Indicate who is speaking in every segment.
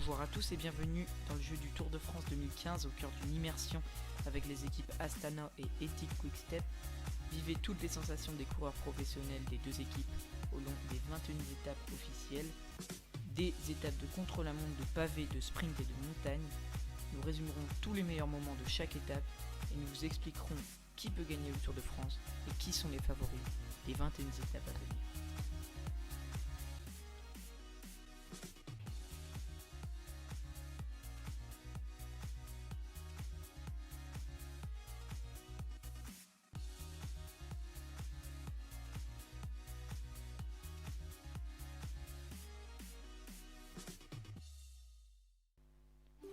Speaker 1: Bonjour à tous et bienvenue dans le jeu du Tour de France 2015 au cœur d'une immersion avec les équipes Astana et Ethic Quick-Step. Vivez toutes les sensations des coureurs professionnels des deux équipes au long des 21 étapes officielles, des étapes de contre-la-montre, de pavés, de sprint et de montagne. Nous résumerons tous les meilleurs moments de chaque étape et nous vous expliquerons qui peut gagner le Tour de France et qui sont les favoris des 21 étapes à venir.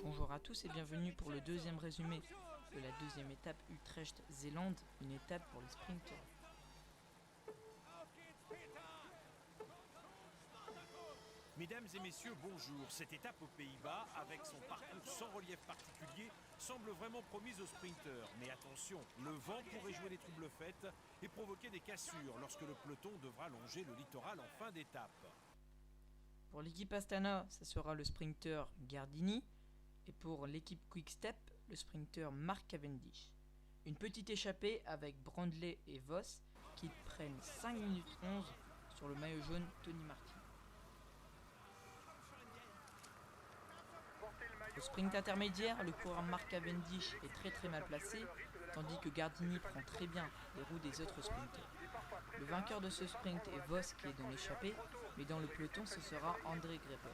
Speaker 1: Bonjour à tous et bienvenue pour le deuxième résumé de la deuxième étape Utrecht-Zélande, une étape pour les sprinters.
Speaker 2: Mesdames et messieurs, bonjour. Cette étape aux Pays-Bas, avec son parcours sans relief particulier, semble vraiment promise aux sprinteurs. Mais attention, le vent pourrait jouer les troubles faites et provoquer des cassures lorsque le peloton devra longer le littoral en fin d'étape.
Speaker 1: Pour l'équipe Astana, ça sera le sprinter Gardini. Et pour l'équipe Quick-Step, le sprinter Mark Cavendish. Une petite échappée avec Brandley et Voss qui prennent 5 minutes 11 sur le maillot jaune Tony Martin. Au sprint intermédiaire, le coureur Mark Cavendish est très mal placé, tandis que Gardini prend très bien les roues des autres sprinters. Le vainqueur de ce sprint est Voss qui est dans l'échappée, mais dans le peloton ce sera André Greipel.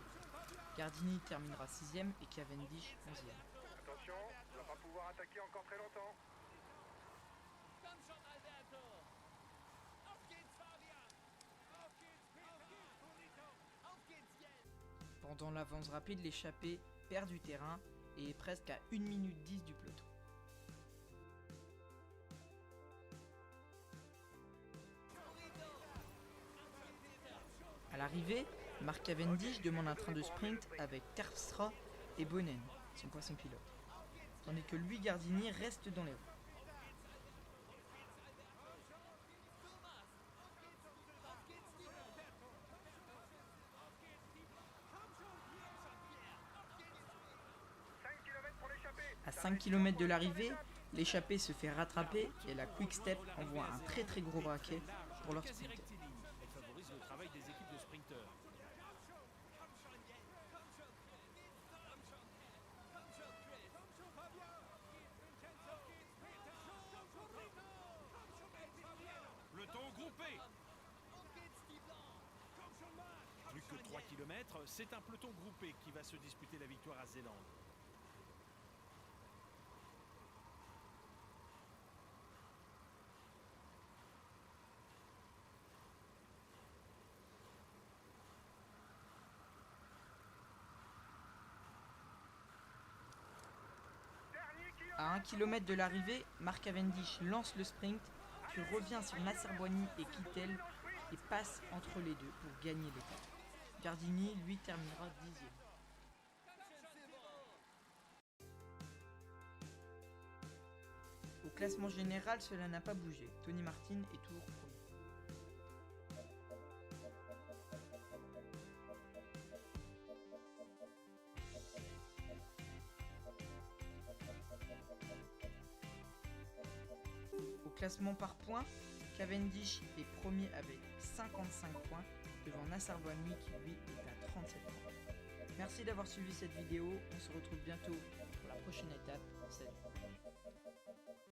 Speaker 1: Gardini terminera 6ème et Cavendish 11ème.
Speaker 3: Attention, on ne va pas pouvoir attaquer encore très longtemps.
Speaker 1: Pendant l'avance rapide, l'échappée perd du terrain et est presque à 1 minute 10 du peloton. À l'arrivée, Mark Cavendish demande un train de sprint avec Terpstra et Bonen, son poisson pilote, tandis que lui Gardini reste dans les roues. À 5 km de l'arrivée, l'échappée se fait rattraper et la Quick-Step envoie un très gros braquet pour leur sprinter.
Speaker 2: Elle favorise le travail des équipes de sprinteurs. Peloton groupé. Plus que 3 km, c'est un peloton groupé qui va se disputer la victoire à Zélande.
Speaker 1: À 1 km de l'arrivée, Mark Cavendish lance le sprint, puis revient sur Nasser Boigny et Kittel et passe entre les deux pour gagner l'étape. Gardini, lui, terminera 10ème. Au classement général, cela n'a pas bougé. Tony Martin est toujours premier. Au classement par points, Cavendish est premier avec 55 points devant Nasser Boigny qui lui est à 37 points. Merci d'avoir suivi cette vidéo, on se retrouve bientôt pour la prochaine étape. Salut.